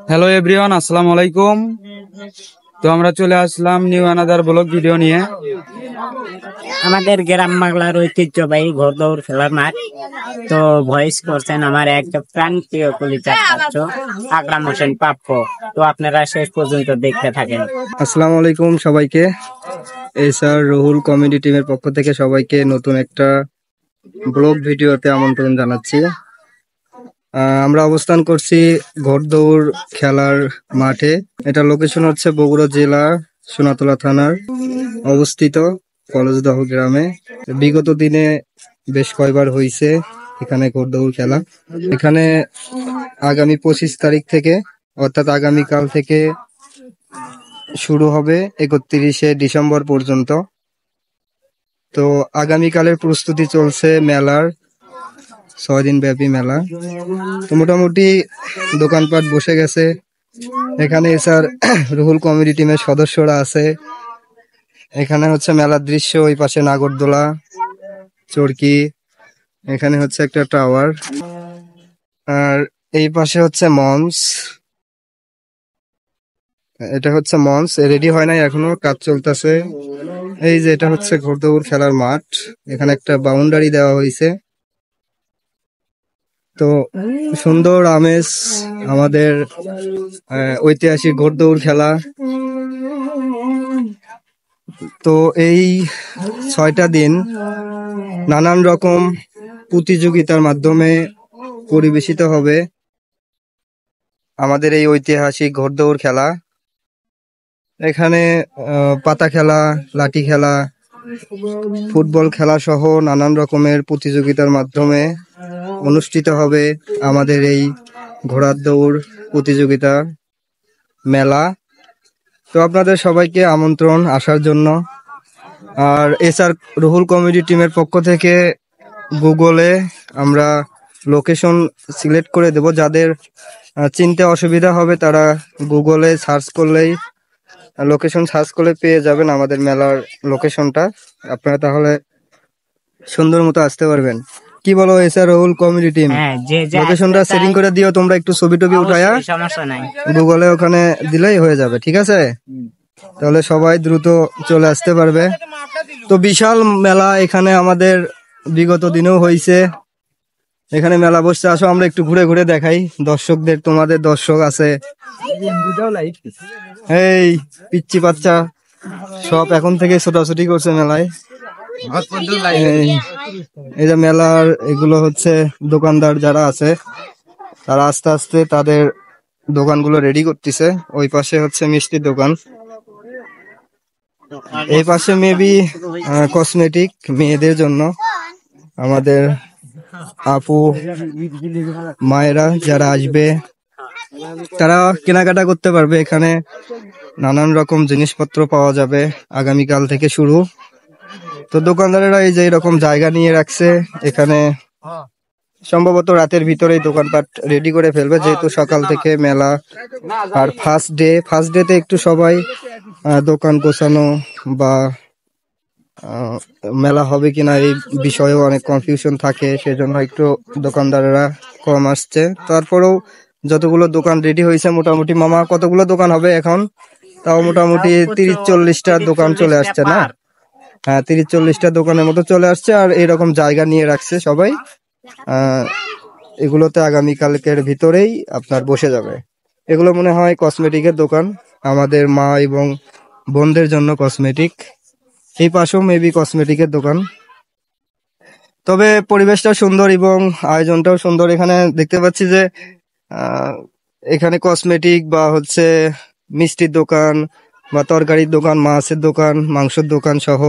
Hello everyone, আসসালামু আলাইকুম। তো আমরা চলে আসলাম নিউ অ্যানাদার ব্লগ ভিডিও নিয়ে। আমাদের গ্রাম বাংলার ঐতিহ্যবাহী ঘোড়দৌড় খেলার মাঠ। তো ভয়েস করছেন আমার এক প্রাণপ্রিয় কলিজার ছাত্র আকরাম হোসেন প্রাপ্য। তো আপনারা শেষ পর্যন্ত দেখতে থাকেন। আসসালামু আলাইকুম সবাইকে। স্যার রুহুল কমেডি টিমের পক্ষ থেকে সবাইকে নতুন একটা ব্লগ ভিডিওতে আমন্ত্রণ জানাচ্ছি। আমরা অবস্থান করছি ঘোড়দৌড় খেলার মাঠে। এটা লোকেশন হচ্ছে বগুড়া জেলা সোনাতলা থানার অবস্থিত কলেজদহ গ্রামে। বিগত দিনে বেশ কয়বার হয়েছে এখানে ঘোড়দৌড় খেলা। এখানে আগামী 25 তারিখ থেকে অর্থাৎ আগামীকাল থেকে শুরু হবে 31শে ডিসেম্বর পর্যন্ত। তো আগামীকালের প্রস্তুতি চলছে মেলার, 6 দিন ব্যাপী মেলা। তো মোটামুটি দোকানপাট বসে গেছে। এখানে স্যার রুহুল কমেডি টিমের সদস্যরা আছে। এখানে হচ্ছে মেলার দৃশ্য, ওই পাশে নাগরদোলা, চরকি, এখানে হচ্ছে একটা টাওয়ার, আর এই পাশে হচ্ছে মঞ্চ। এটা হচ্ছে মঞ্চ, রেডি হয় নাই এখনো, কাজ চলতেছে। এই যে এটা হচ্ছে ঘোড়দৌড় খেলার মাঠ, এখানে একটা বাউন্ডারি দেওয়া হয়েছে। তো সুন্দর আমেজ আমাদের ঐতিহাসিক ঘোড়দৌড় খেলা। তো এই 6টা দিন নানান রকম প্রতিযোগিতার মাধ্যমে পরিবেশিত হবে আমাদের এই ঐতিহাসিক ঘোড়দৌড় খেলা। এখানে পাতা খেলা, লাঠি খেলা, ফুটবল খেলা সহ নানান রকমের প্রতিযোগিতার মাধ্যমে অনুষ্ঠিত হবে আমাদের এই ঘোড়ার দৌড় প্রতিযোগিতা মেলা। তো আপনাদের সবাইকে আমন্ত্রণ আসার জন্য। আর এসআর রুহুল কমেডি টিমের পক্ষ থেকে গুগলে আমরা লোকেশন সিলেক্ট করে দেব। যাদের চিনতে অসুবিধা হবে তারা গুগলে সার্চ করলেই, লোকেশন সার্চ করলে পেয়ে যাবেন আমাদের মেলার লোকেশনটা। আপনারা তাহলে সুন্দর মতো আসতে পারবেন। কি বলো এসআর রুহুল কমেডি টিম? লোকেশনটা সেটিং করে দিও তোমরা, একটু ছবি টবি উঠায়া গুগলে ওখানে দিলেই হয়ে যাবে, ঠিক আছে? তাহলে সবাই দ্রুত চলে আসতে পারবে। তো বিশাল মেলা এখানে আমাদের বিগত দিনেও হয়েছে। এখানে মেলা বসছে, আসো আমরা একটু ঘুরে ঘুরে দেখাই দর্শকদের। তোমাদের দর্শক আছে, এই পিচ্চি বাচ্চা সব এখন থেকে ছোটাছুটি করছে মেলায়। এই যে মেলার এগুলো হচ্ছে দোকানদার যারা আছে, তারা আস্তে আস্তে তাদের দোকানগুলো রেডি করতেছে। ওই পাশে হচ্ছে মিষ্টির দোকান, এই পাশে মেবি কসমেটিক মেয়েদের জন্য। আমাদের আপু মায়েরা যারা আসবে তারা কেনাকাটা করতে পারবে। এখানে নানান রকম জিনিসপত্র পাওয়া যাবে আগামীকাল থেকে শুরু। তো দোকানদারেরা এই যে এরকম জায়গা নিয়ে রাখছে, এখানে সম্ভবত রাতের ভিতরেই দোকানপাট রেডি করে ফেলবে, যেহেতু সকাল থেকে মেলা। আর ফার্স্ট ডেতে একটু সবাই দোকান গোছানো বা মেলা হবে কিনা এই বিষয়েও অনেক কনফিউশন থাকে, সেজন্য একটু দোকানদারেরা কম আসছে। তারপরেও যতগুলো দোকান রেডি হয়েছে মোটামুটি, মামা কতগুলো দোকান হবে এখন? তাও মোটামুটি 30-40টা দোকান চলে আসছে না? হ্যাঁ, 30-40টা দোকানের মতো চলে আসছে। আর এরকম জায়গা নিয়ে রাখছে সবাই, এগুলোতে আগামীকালকের ভিতরেই আপনার বসে যাবে। এগুলো মনে হয় কসমেটিকের দোকান, আমাদের মা এবং বোনদের জন্য কসমেটিক। এই পাশেও মেবি কসমেটিকের দোকান। তবে পরিবেশটা সুন্দর এবং আয়োজনটাও সুন্দর। এখানে দেখতে পাচ্ছি যে এখানে কসমেটিক বা হচ্ছে মিষ্টির দোকান বা তরকারির দোকান, মাছের দোকান, মাংসের দোকান সহ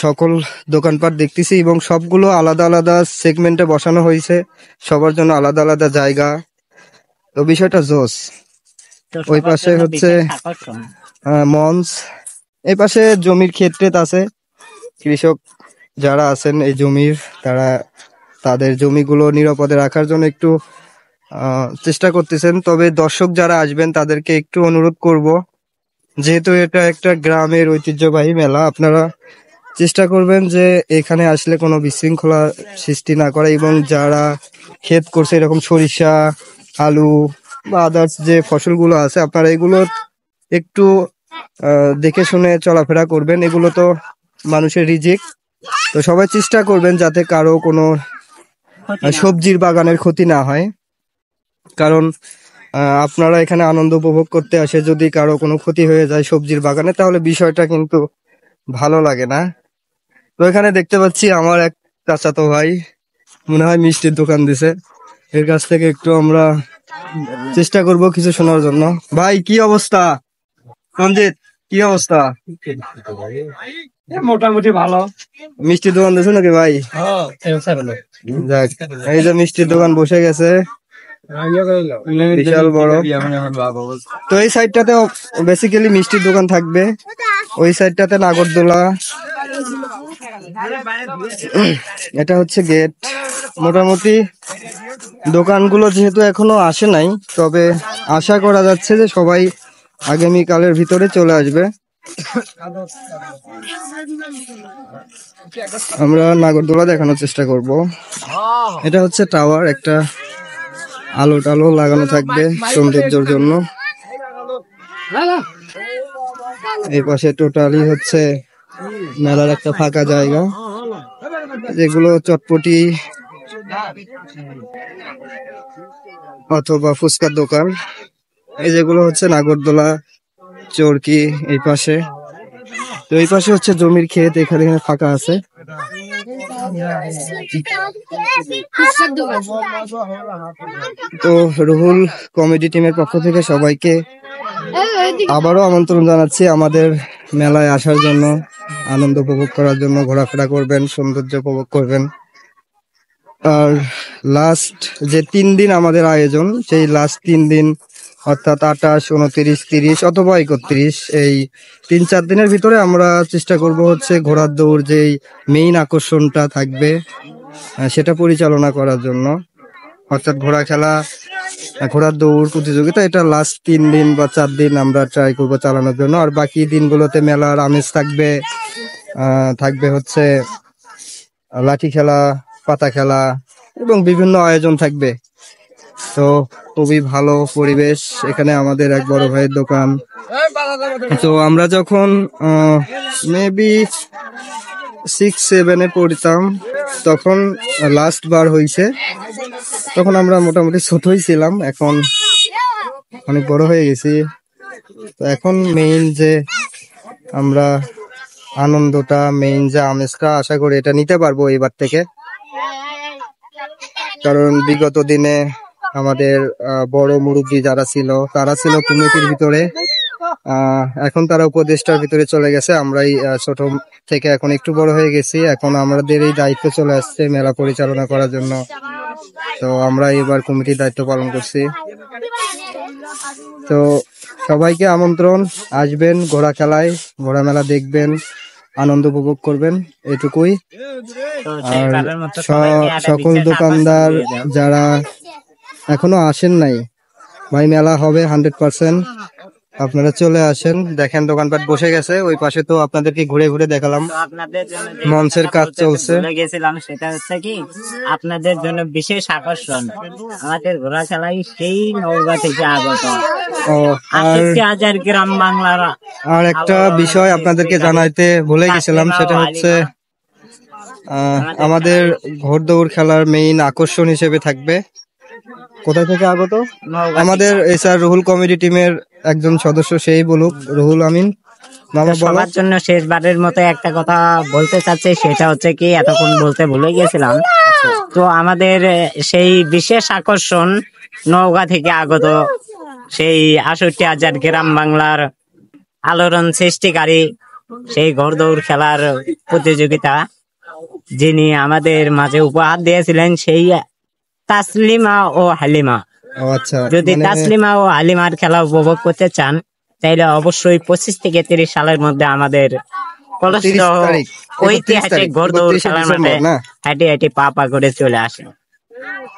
সকল দোকানপাট দেখতেছি, এবং সবগুলো আলাদা আলাদা সেগমেন্টে বসানো হয়েছে, সবার জন্য আলাদা আলাদা জায়গা। তো বিষয়টা জোস। ওই পাশে হচ্ছে মঞ্চ, এই পাশে জমির ক্ষেত্রে আছে। কৃষক যারা আছেন এই জমির, তারা তাদের জমিগুলো নিরাপদে রাখার জন্য একটু চেষ্টা করতেছেন। তবে দর্শক যারা আসবেন তাদেরকে একটু অনুরোধ করব, যেহেতু এটা একটা গ্রামের ঐতিহ্যবাহী মেলা, আপনারা চেষ্টা করবেন যে এখানে আসলে কোনো বিশৃঙ্খলা সৃষ্টি না করে। এবং যারা ক্ষেত করছে, এরকম সরিষা আলু বা আদার্স যে ফসলগুলো আছে আপনারা এগুলো একটু দেখে শুনে চলাফেরা করবেন। এগুলো তো মানুষের রিজিক, তো সবাই চেষ্টা করবেন যাতে কারো কোনো সবজির বাগানের ক্ষতি না হয়। কারণ আপনারা এখানে আনন্দ উপভোগ করতে আসে, যদি কারো কোনো ক্ষতি হয়ে যায় সবজির বাগানে তাহলে বিষয়টা কিন্তু ভালো লাগে না। তো এখানে দেখতে পাচ্ছি আমার এক চাচাতো ভাই মনে হয় মিষ্টির দোকান দিছে, এর কাছ থেকে একটু আমরা চেষ্টা করব কিছু শোনার জন্য। ভাই কি অবস্থা? রঞ্জিত কি অবস্থা? মোটামুটি ভালো। মিষ্টির দোকান দিছো নাকি ভাই? যাক, এই যে মিষ্টির দোকান বসে গেছে বিশাল বড়। তো এই সাইডটাতে বেসিক্যালি মিষ্টির দোকান থাকবে, ওই সাইডটাতে নাগরদোলা। এটা হচ্ছে গেট। মোটামুটি দোকানগুলো যেহেতু এখনো আসে নাই, তবে আশা করা যাচ্ছে যে সবাই আগামীকালের ভিতরে চলে আসবে। আমরা নাগরদোলা দেখানোর চেষ্টা করব। এটা হচ্ছে টাওয়ার, একটা আলো টালো লাগানো থাকবে সৌন্দর্যের জন্য। এই পাশে টোটালি হচ্ছে মেলার একটা ফাঁকা জায়গা, যেগুলো চটপটি অথবা ফুচকার দোকান। এই যেগুলো হচ্ছে নাগরদোলা, চরকি এই পাশে। তো এই পাশে হচ্ছে জমির ক্ষেত, এখানে ফাঁকা আছে। তো রুহুল কমেডি টিমের পক্ষ থেকে সবাইকে আবারও আমন্ত্রণ জানাচ্ছি আমাদের মেলায় আসার জন্য, আনন্দ উপভোগ করার জন্য। ঘোরাফেরা করবেন, সৌন্দর্য উপভোগ করবেন। আর লাস্ট যে 3 দিন আমাদের আয়োজন, সেই লাস্ট 3 দিন অর্থাৎ 28, 29, 30 অথবা 31, এই 3-4 দিনের ভিতরে আমরা চেষ্টা করব হচ্ছে ঘোড়ার দৌড় যেই মেইন আকর্ষণটা থাকবে সেটা পরিচালনা করার জন্য। অর্থাৎ ঘোড়া খেলা, ঘোড়ার দৌড় প্রতিযোগিতা, এটা লাস্ট 3 দিন বা 4 দিন আমরা ট্রাই করবো চালানোর জন্য। আর বাকি দিনগুলোতে মেলার আমেজ থাকবে, থাকবে হচ্ছে লাঠি খেলা, পাতা খেলা এবং বিভিন্ন আয়োজন থাকবে। তো খুবই ভালো পরিবেশ এখানে। আমাদের এক বড় ভাইয়ের দোকান। তো আমরা যখন মেবি 6-7-এ পড়তাম তখন লাস্ট বার হইছে, তখন আমরা মোটামুটি ছোটই ছিলাম, এখন অনেক বড় হয়ে গেছি। তো এখন মেইন যে আমরা আনন্দটা, মেইন যে আমেজটা, আশা করি এটা নিতে পারবো এবার থেকে। কারণ বিগত দিনে আমাদের বড় মুরব্বী যারা ছিল তারা ছিল কমিটির ভিতরে, এখন তারা উপদেষ্টার ভিতরে চলে গেছে। আমরাই ছোট থেকে এখন একটু বড় হয়ে গেছি, এখন আমাদের এই দায়িত্ব চলে আসছে মেলা পরিচালনা করার জন্য। তো আমরা এবার কমিটির দায়িত্ব পালন করছি। তো সবাইকে আমন্ত্রণ, আসবেন ঘোড়া খেলায়, ঘোড়া মেলা দেখবেন, আনন্দ উপভোগ করবেন, এটুকুই। আর সকল দোকানদার যারা এখনো আসেন নাই, ভাই মেলা হবে 100%, আপনারা চলে আসেন। দেখেন দোকানপাট বসে গেছে, ওই পাশে তো আপনাদেরকে ঘুরে ঘুরে দেখালাম, মঞ্চের কাজ চলছে। গেছিলাম সেটা হচ্ছে কি আপনাদের জন্য বিশেষ আকর্ষণ আমাদের ঘোড়া খেলাই সেই নওগাঁ থেকে আগত। আর গ্রাম বাংলার আর একটা বিষয় আপনাদেরকে জানাইতে ভুলে গেছিলাম, সেটা হচ্ছে আমাদের ঘোড়দৌড় খেলার মেইন আকর্ষণ হিসেবে থাকবে, কোথা থেকে আগত, আমাদের এসআর রুহুল কমেডি টিমের একজন সদস্য, সেই বলুক, রুহুল আমিন। সবার জন্য শেষবারের মতো একটা কথা বলতে চাচ্ছি, সেটা হচ্ছে কি এতক্ষণ বলতে ভুলে গেছিলাম। তো আমাদের সেই বিশেষ আকর্ষণ নওগাঁ থেকে আগত সেই 68,000 গ্রাম বাংলার আলোড়ন সৃষ্টিকারী সেই ঘোড়দৌড় খেলার প্রতিযোগিতা, যিনি আমাদের মাঝে উপহার দিয়েছিলেন সেই তাসলিমা ও হালিমা। আচ্ছা, যদি তাসলিমা ও হালিমার খেলা উপভোগ করতে চান তাহলে অবশ্যই 25 থেকে 30 সালের মধ্যে আমাদের ঐতিহাসিক ঘোড়দৌড় খেলার মাঠে হাঁটি হাঁটি পা পা করে চলে আসেন।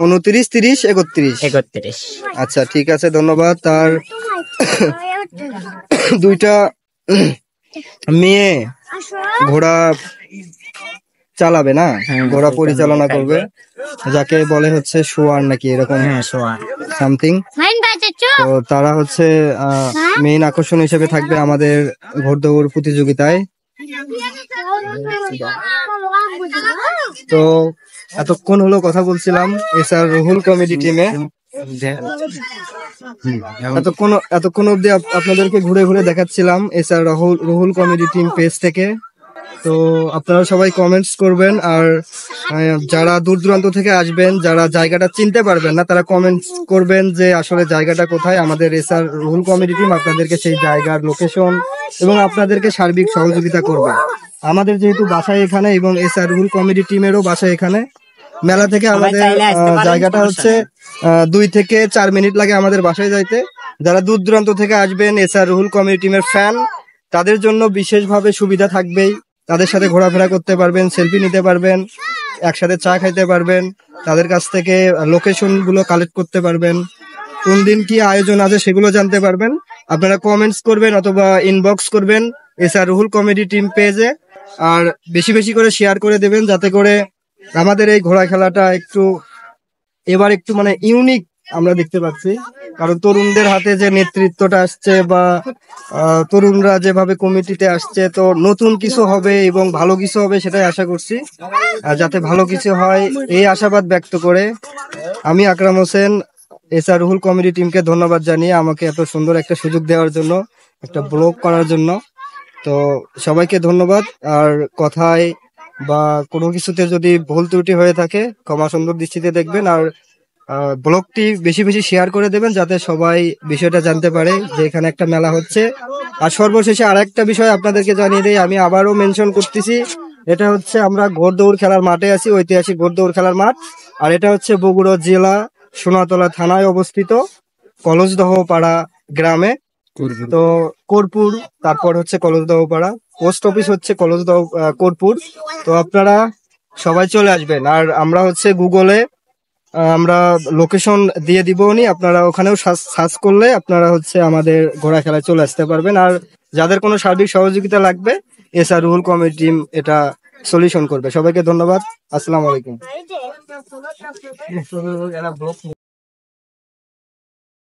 29, 30, 31। আচ্ছা ঠিক আছে, ধন্যবাদ। তার দুইটা মেয়ে ঘোড়া চালাবে না, হ্যাঁ, ঘোড়া ওইখানে পরিচালনা দেখাইবে। করবে, যাকে বলে হচ্ছে শোয়ার নাকি এরকম হ্যাঁ, শোয়া। সামথিং। তো তারা হচ্ছে মেইন আকর্ষণ হিসেবে থাকবে আমাদের ঘোড়দৌড় প্রতিযোগিতায়। তো এতক্ষণ হলো কথা বলছিলাম এসআর রুহুল কমেডি টিমে। এতক্ষণ অব্দি আপনাদেরকে ঘুরে ঘুরে দেখাচ্ছিলাম SR Ruhul comedy team page থেকে। তো আপনারা সবাই কমেন্টস করবেন, আর যারা দূর দূরান্ত থেকে আসবেন, যারা জায়গাটা চিনতে পারবেন না, তারা কমেন্টস করবেন যে আসলে জায়গাটা কোথায়। আমাদের এসআর রুহুল কমেডি টিম আপনাদেরকে সেই জায়গার লোকেশন এবং আপনাদেরকে সার্বিক সহযোগিতা করবে। আমাদের যেহেতু বাসায় এখানে এবং এসআর রুহুল কমেডি টিমেরও বাসায় এখানে, মেলা থেকে সবাই আমাদের চাইলে আসতে পারেন, জায়গাটা সমস্যা হচ্ছে 2 থেকে 4 মিনিট লাগে আমাদের বাসায় যাইতে। যারা দূর দূরান্ত থেকে আসবেন এসআর রুহুল কমেডি টিমের ফ্যান, তাদের জন্য বিশেষভাবে সুবিধা থাকবেই। তাদের সাথে ঘোরাফেরা করতে পারবেন, সেলফি নিতে পারবেন, একসাথে চা খাইতে পারবেন, তাদের কাছ থেকে লোকেশন গুলো কালেক্ট করতে পারবেন, কোন দিন কি আয়োজন আছে সেগুলো জানতে পারবেন। আপনারা কমেন্টস করবেন অথবা ইনবক্স করবেন এসআর রুহুল কমেডি টিম পেজে, আর বেশি বেশি করে শেয়ার করে দেবেন, যাতে করে আমাদের এই ঘোড়া খেলাটা এবার একটু মানে ইউনিক আমরা দেখতে পাচ্ছি। কারণ তরুণদের হাতে যে নেতৃত্বটা আসছে বা তরুণরা যেভাবে কমিটিতে আসছে, তো নতুন কিছু হবে এবং ভালো কিছু হবে সেটাই আশা করছি। আর যাতে ভালো কিছু হয় এই আশাবাদ ব্যক্ত করে আমি আকরাম হোসেন এসআর রুহুল কমেডি টিমকে ধন্যবাদ জানিয়ে আমাকে এত সুন্দর একটা সুযোগ দেওয়ার জন্য, একটা ব্লগ করার জন্য। তো সবাইকে ধন্যবাদ। আর কথায় বা কোনো কিছুতে যদি ভুল ত্রুটি হয়ে থাকে ক্ষমা সুন্দর দৃষ্টিতে দেখবেন, আর ব্লগটি বেশি বেশি শেয়ার করে দেবেন যাতে সবাই বিষয়টা জানতে পারে যে এখানে একটা মেলা হচ্ছে। আর সর্বশেষে আর একটা বিষয় আপনাদেরকে জানিয়ে দেই, আমি আবারও মেনশন করতেছি, এটা হচ্ছে আমরা ঘোড়দৌড় খেলার মাঠে আছি, ঐতিহাসিক ঘোড়দৌড় খেলার মাঠ। আর এটা হচ্ছে বগুড়া জেলা সোনাতলা থানায় অবস্থিত কলসদহ পাড়া গ্রামে। তো কর্পূর, তারপর হচ্ছে কলসদহ পাড়া, পোস্ট অফিস হচ্ছে কলসদহ কর্পূর। তো আপনারা সবাই চলে আসবেন। আর আমরা হচ্ছে গুগলে আমরা লোকেশন দিয়ে দিবনি, আপনারা ওখানেও সার্চ করলে আপনারা হচ্ছে আমাদের ঘোড়া খেলায় চলে আসতে পারবেন। আর যাদের কোনো সার্বিক সহযোগিতা লাগবে এসআর রুহুল কমেডি টিম এটা সলিউশন করবে। সবাইকে ধন্যবাদ, আসসালামু আলাইকুম।